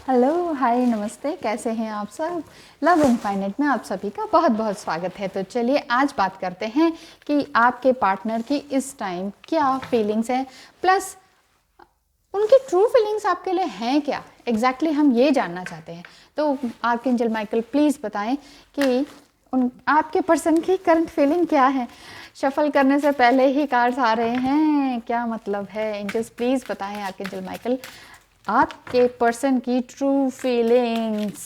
Hello, हाय, नमस्ते। कैसे हैं आप सब? लव इनफाइनाइट में आप सभी का बहुत बहुत स्वागत है। तो चलिए आज बात करते हैं कि आपके पार्टनर की इस टाइम क्या फीलिंग्स हैं, प्लस उनकी ट्रू फीलिंग्स आपके लिए हैं क्या एग्जैक्टली हम ये जानना चाहते हैं। तो आर्कएंजल माइकल प्लीज़ बताएं कि उन आपके पर्सन की करंट फीलिंग क्या है। शफल करने से पहले ही कार्ड्स आ रहे हैं, क्या मतलब है? एंजल्स प्लीज़ बताएं आर्कएंजल माइकल आपके पर्सन की ट्रू फीलिंग्स।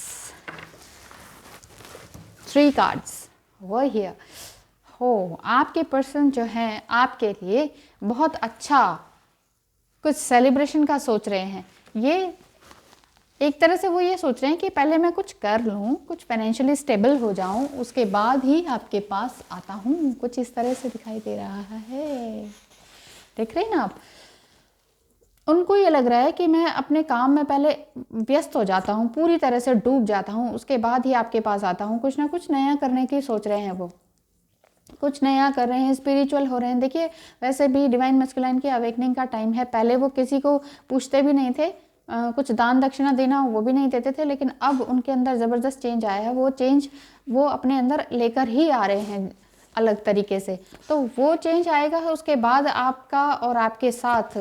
3 कार्ड्स वो हियर हो। आपके पर्सन जो हैं आपके लिए बहुत अच्छा कुछ सेलिब्रेशन का सोच रहे हैं। ये एक तरह से वो ये सोच रहे हैं कि पहले मैं कुछ कर लूँ, कुछ फाइनेंशियली स्टेबल हो जाऊँ, उसके बाद ही आपके पास आता हूँ। कुछ इस तरह से दिखाई दे रहा है, देख रहे हैं ना आप? उनको ये लग रहा है कि मैं अपने काम में पहले व्यस्त हो जाता हूँ, पूरी तरह से डूब जाता हूँ, उसके बाद ही आपके पास आता हूँ। कुछ ना कुछ नया करने की सोच रहे हैं, वो कुछ नया कर रहे हैं, स्पिरिचुअल हो रहे हैं। देखिए वैसे भी डिवाइन मस्कुलाइन की अवेकनिंग का टाइम है। पहले वो किसी को पूछते भी नहीं थे, कुछ दान दक्षिणा देना वो भी नहीं देते थे, लेकिन अब उनके अंदर ज़बरदस्त चेंज आया है। वो चेंज वो अपने अंदर लेकर ही आ रहे हैं अलग तरीके से। तो वो चेंज आएगा, उसके बाद आपका और आपके साथ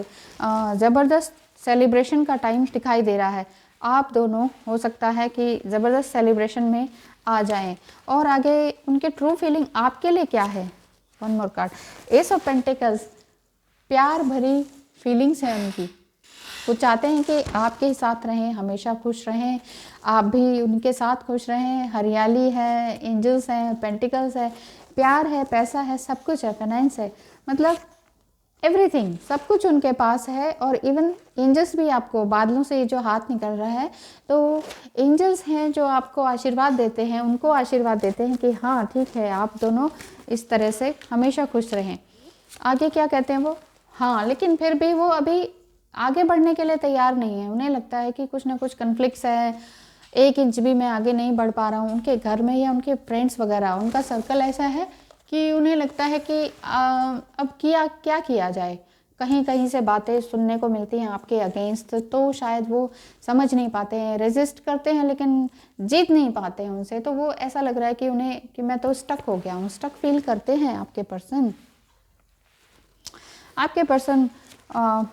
ज़बरदस्त सेलिब्रेशन का टाइम दिखाई दे रहा है। आप दोनों हो सकता है कि ज़बरदस्त सेलिब्रेशन में आ जाएं। और आगे उनके ट्रू फीलिंग आपके लिए क्या है? One more card, S of pentacles. प्यार भरी फीलिंग्स हैं उनकी। वो चाहते हैं कि आपके साथ रहें, हमेशा खुश रहें, आप भी उनके साथ खुश रहें। हरियाली है, एंजल्स हैं, पेंटिकल्स है, प्यार है, पैसा है, सब कुछ है, फाइनेंस है, मतलब एवरीथिंग, सब कुछ उनके पास है। और इवन एंजल्स भी आपको, बादलों से ये जो हाथ निकल रहा है, तो एंजल्स हैं जो आपको आशीर्वाद देते हैं, उनको आशीर्वाद देते हैं कि हाँ ठीक है, आप दोनों इस तरह से हमेशा खुश रहें। आगे क्या कहते हैं वो? हाँ, लेकिन फिर भी वो अभी आगे बढ़ने के लिए तैयार नहीं है। उन्हें लगता है कि कुछ ना कुछ कन्फ्लिक्ट्स है, 1 इंच भी मैं आगे नहीं बढ़ पा रहा हूँ। उनके घर में या उनके फ्रेंड्स वगैरह, उनका सर्कल ऐसा है कि उन्हें लगता है कि अब क्या किया जाए। कहीं कहीं से बातें सुनने को मिलती हैं आपके अगेंस्ट, तो शायद वो समझ नहीं पाते हैं, रेजिस्ट करते हैं लेकिन जीत नहीं पाते हैं उनसे। तो वो ऐसा लग रहा है कि उन्हें कि मैं तो स्टक हो गया हूँ। स्टक फील करते हैं आपके पर्सन। आपके पर्सन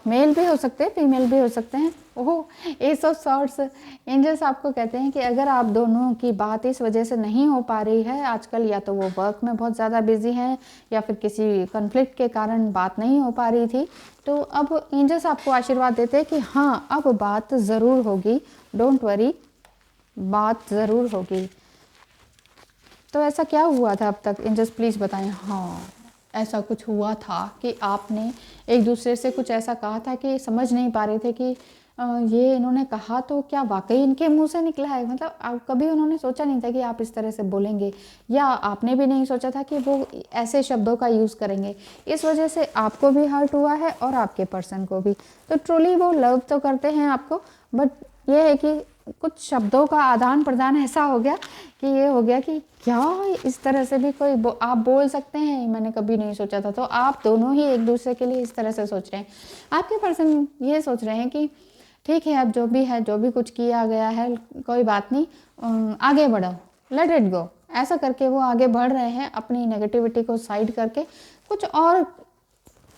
मेल भी हो सकते हैं, फीमेल भी हो सकते हैं। ओह, एस ऑफ सॉर्ड्स। एंजल्स आपको कहते हैं कि अगर आप दोनों की बात इस वजह से नहीं हो पा रही है आजकल, या तो वो वर्क में बहुत ज़्यादा बिजी हैं या फिर किसी कन्फ्लिक्ट के कारण बात नहीं हो पा रही थी, तो अब एंजल्स आपको आशीर्वाद देते हैं कि हाँ अब बात ज़रूर होगी, डोंट वरी, बात ज़रूर होगी। तो ऐसा क्या हुआ था अब तक? एंजल्स प्लीज़ बताएं। हाँ, ऐसा कुछ हुआ था कि आपने एक दूसरे से कुछ ऐसा कहा था कि समझ नहीं पा रहे थे कि ये इन्होंने कहा तो क्या वाकई इनके मुंह से निकला है। मतलब कभी उन्होंने सोचा नहीं था कि आप इस तरह से बोलेंगे, या आपने भी नहीं सोचा था कि वो ऐसे शब्दों का यूज़ करेंगे। इस वजह से आपको भी हर्ट हुआ है और आपके पर्सन को भी। तो ट्रूली वो लव तो करते हैं आपको, बट ये है कि कुछ शब्दों का आदान प्रदान ऐसा हो गया कि ये हो गया कि क्या इस तरह से भी कोई आप बोल सकते हैं, मैंने कभी नहीं सोचा था। तो आप दोनों ही एक दूसरे के लिए इस तरह से सोच रहे हैं। आपके पर्सन ये सोच रहे हैं कि ठीक है, अब जो भी है, जो भी कुछ किया गया है, कोई बात नहीं, आगे बढ़ो, लेट इट गो। ऐसा करके वो आगे बढ़ रहे हैं, अपनी नेगेटिविटी को साइड करके कुछ और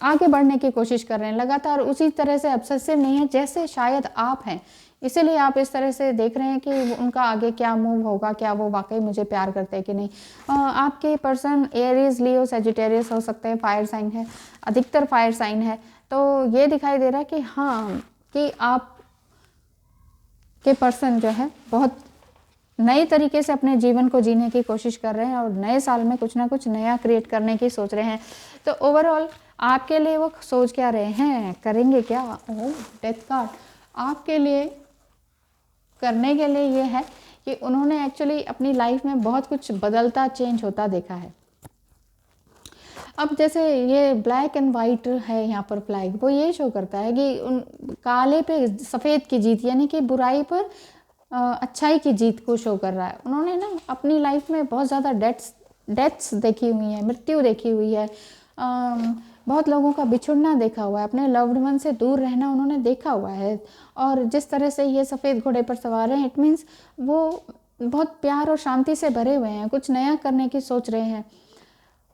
आगे बढ़ने की कोशिश कर रहे हैं लगातार। उसी तरह से ऑब्सेसिव नहीं है जैसे शायद आप हैं, इसीलिए आप इस तरह से देख रहे हैं कि उनका आगे क्या मूव होगा, क्या वो वाकई मुझे प्यार करते हैं कि नहीं। आपके पर्सन एरीज, लियो, सेजिटेरियस हो सकते हैं, फायर साइन है, अधिकतर फायर साइन है। तो ये दिखाई दे रहा है कि हाँ, कि आप के पर्सन जो है बहुत नए तरीके से अपने जीवन को जीने की कोशिश कर रहे हैं और नए साल में कुछ ना कुछ नया क्रिएट करने की सोच रहे हैं। तो ओवरऑल आपके लिए वो सोच क्या रहे हैं, करेंगे क्या? ओह, डेथ कार्ड आपके लिए करने के लिए ये है कि उन्होंने एक्चुअली अपनी लाइफ में बहुत कुछ बदलता, चेंज होता देखा है। अब जैसे ये ब्लैक एंड वाइट है यहाँ पर फ्लैग, वो ये शो करता है कि उन काले पे सफ़ेद की जीत, यानी कि बुराई पर अच्छाई की जीत को शो कर रहा है। उन्होंने ना अपनी लाइफ में बहुत ज़्यादा डेथ्स देखी हुई हैं, मृत्यु देखी हुई है, बहुत लोगों का बिछुड़ना देखा हुआ है, अपने लव्ड वन से दूर रहना उन्होंने देखा हुआ है। और जिस तरह से ये सफ़ेद घोड़े पर सवार हैं, इट मीन्स वो बहुत प्यार और शांति से भरे हुए हैं, कुछ नया करने की सोच रहे हैं।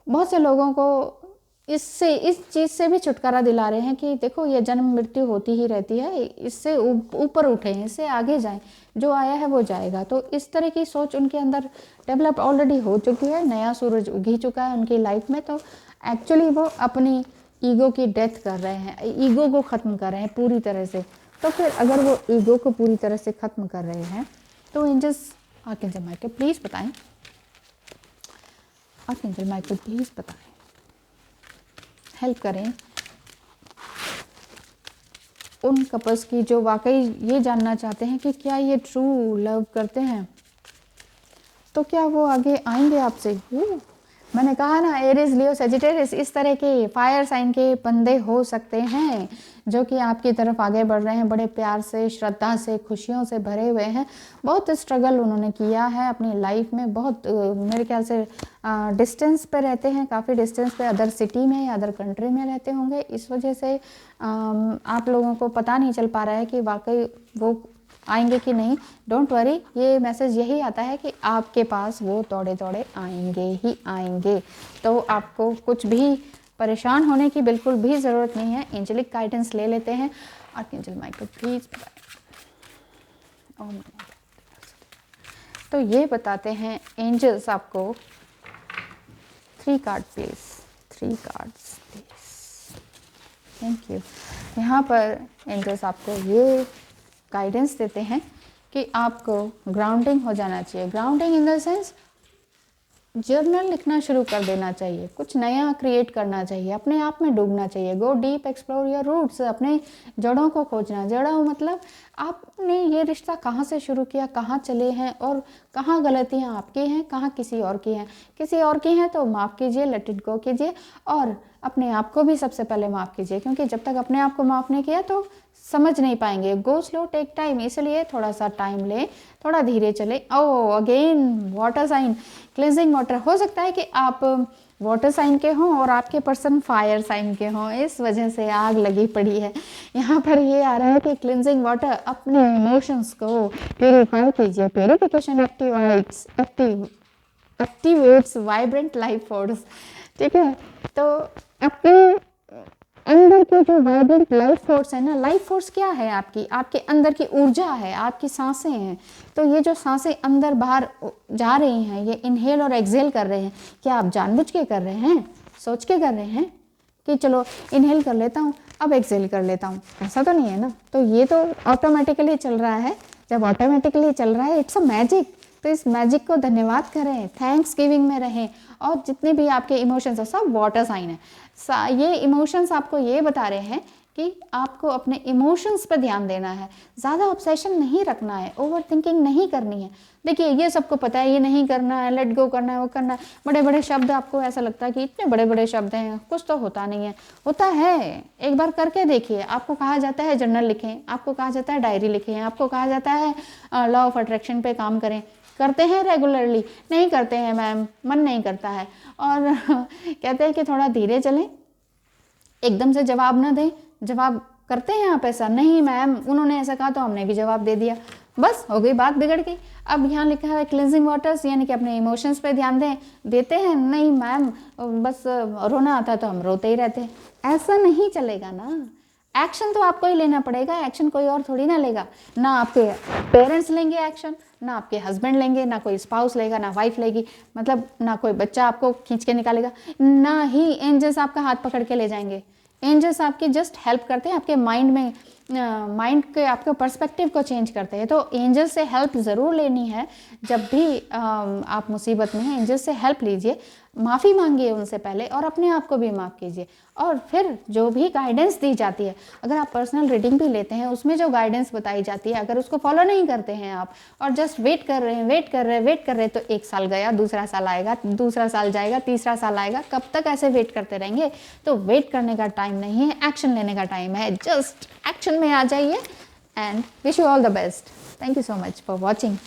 बहुत से लोगों को इस चीज़ से भी छुटकारा दिला रहे हैं कि देखो ये जन्म मृत्यु होती ही रहती है, इससे ऊपर उठें, इससे आगे जाएं, जो आया है वो जाएगा। तो इस तरह की सोच उनके अंदर डेवलप ऑलरेडी हो चुकी है, नया सूरज उग ही चुका है उनकी लाइफ में। तो एक्चुअली वो अपनी ईगो की डेथ कर रहे हैं, ईगो को ख़त्म कर रहे हैं पूरी तरह से। तो फिर अगर वो ईगो को पूरी तरह से ख़त्म कर रहे हैं तो एंजल्स आर्कएंजल माइकल प्लीज़ बताएं, आर्कएंजल माइकल प्लीज़ बताएं, हेल्प करें उन कपल्स की जो वाकई ये जानना चाहते हैं कि क्या ये ट्रू लव करते हैं, तो क्या वो आगे आएंगे आपसे। मैंने कहा ना, एरीज, लियो, सजिटेरियस इस तरह के फायर साइन के बंदे हो सकते हैं जो कि आपकी तरफ आगे बढ़ रहे हैं, बड़े प्यार से, श्रद्धा से, खुशियों से भरे हुए हैं। बहुत स्ट्रगल उन्होंने किया है अपनी लाइफ में, बहुत मेरे ख्याल से डिस्टेंस पे रहते हैं, काफ़ी डिस्टेंस पे, अदर सिटी में या अदर कंट्री में रहते होंगे। इस वजह से आप लोगों को पता नहीं चल पा रहा है कि वाकई वो आएंगे कि नहीं। डोंट वरी, ये मैसेज यही आता है कि आपके पास वो दौड़े दौड़े आएंगे ही आएंगे। तो आपको कुछ भी परेशान होने की बिल्कुल भी ज़रूरत नहीं है। एंजेलिक गाइडेंस ले लेते हैं। आर्कएंजल माइकल प्लीज, तो ये बताते हैं एंजल्स आपको 3 card please, 3 cards please, thank you. यहाँ पर एंजल्स आपको ये गाइडेंस देते हैं कि आपको ग्राउंडिंग हो जाना चाहिए। Grounding in the sense journal लिखना शुरू कर देना चाहिए, कुछ नया क्रिएट करना चाहिए, अपने आप में डूबना चाहिए। Go deep, explore your roots, अपने जड़ों को खोजना। जड़ों मतलब आपने ये रिश्ता कहाँ से शुरू किया, कहाँ चले हैं और कहाँ गलतियाँ आपकी हैं, कहाँ किसी और की हैं। किसी और की हैं तो माफ़ कीजिए, लेट इट गो कीजिए, और अपने आप को भी सबसे पहले माफ़ कीजिए, क्योंकि जब तक अपने आप को माफ़ नहीं किया तो समझ नहीं पाएंगे। गो स्लो, टेक टाइम, इसलिए थोड़ा सा टाइम ले, थोड़ा धीरे चले। Again water sign, cleansing water. हो सकता है कि आप वाटर साइन के हों और आपके पर्सन फायर साइन के हों, इस वजह से आग लगी पड़ी है। यहाँ पर ये आ रहा है कि क्लेंजिंग वाटर, अपने इमोशंस को प्यूरिफाई कीजिए। Purification activates vibrant life force, ठीक है। तो अपने अंदर के जो वाइब्रेंट लाइफ फोर्स है ना, लाइफ फोर्स क्या है आपकी, आपके अंदर की ऊर्जा है, आपकी सांसें हैं। तो ये जो सांसें अंदर बाहर जा रही हैं, ये इनहेल और एक्सहेल कर रहे हैं, क्या आप जानबूझ के कर रहे हैं, सोच के कर रहे हैं कि चलो इनहेल कर लेता हूँ अब एक्सहेल कर लेता हूँ? ऐसा तो नहीं है ना। तो ये तो ऑटोमेटिकली चल रहा है। जब ऑटोमेटिकली चल रहा है, इट्स अ मैजिक। तो इस मैजिक को धन्यवाद करें, थैंक्स गिविंग में रहें। और जितने भी आपके इमोशंस हैं सब वाटर साइन है। ये इमोशंस आपको ये बता रहे हैं कि आपको अपने इमोशंस पर ध्यान देना है, ज़्यादा ऑब्सेशन नहीं रखना है, ओवर थिंकिंग नहीं करनी है। देखिए ये सबको पता है, ये नहीं करना है, लेट गो करना है, वो करना है। बड़े बड़े शब्द, आपको ऐसा लगता है कि इतने बड़े बड़े शब्द हैं, कुछ तो होता नहीं है। होता है, एक बार करके देखिए। आपको कहा जाता है जर्नल लिखें, आपको कहा जाता है डायरी लिखें, आपको कहा जाता है लॉ ऑफ अट्रैक्शन पे काम करें। करते हैं रेगुलरली? नहीं करते हैं मैम, मन नहीं करता है। और कहते हैं कि थोड़ा धीरे चलें, एकदम से जवाब ना दें। जवाब करते हैं आप ऐसा? नहीं मैम, उन्होंने ऐसा कहा तो हमने भी जवाब दे दिया, बस हो गई, बात बिगड़ गई। अब यहाँ लिखा है क्लेंजिंग वाटर्स, यानी कि अपने इमोशंस पे ध्यान दें। देते हैं? नहीं मैम, बस रोना आता तो हम रोते ही रहते हैं। ऐसा नहीं चलेगा ना। एक्शन तो आपको ही लेना पड़ेगा, एक्शन कोई और थोड़ी ना लेगा। ना आपके पेरेंट्स लेंगे एक्शन, ना आपके हस्बैंड लेंगे, ना कोई स्पाउस लेगा, ना वाइफ लेगी, मतलब ना कोई बच्चा आपको खींच के निकालेगा, ना ही एंजल्स आपका हाथ पकड़ के ले जाएंगे। एंजल्स आपकी जस्ट हेल्प करते हैं, आपके माइंड में के आपके पर्सपेक्टिव को चेंज करते हैं। तो एंजल से हेल्प ज़रूर लेनी है। जब भी आप मुसीबत में हैं, एंजल से हेल्प लीजिए, माफ़ी मांगिए उनसे पहले, और अपने आप को भी माफ़ कीजिए। और फिर जो भी गाइडेंस दी जाती है, अगर आप पर्सनल रीडिंग भी लेते हैं, उसमें जो गाइडेंस बताई जाती है, अगर उसको फॉलो नहीं करते हैं आप और जस्ट वेट कर रहे हैं, तो 1 साल गया, दूसरा साल आएगा, दूसरा साल जाएगा, तीसरा साल आएगा, कब तक ऐसे वेट करते रहेंगे? तो वेट करने का टाइम नहीं है, एक्शन लेने का टाइम है। जस्ट एक्शन में आ जाइए। And wish you all the best. Thank you so much for watching.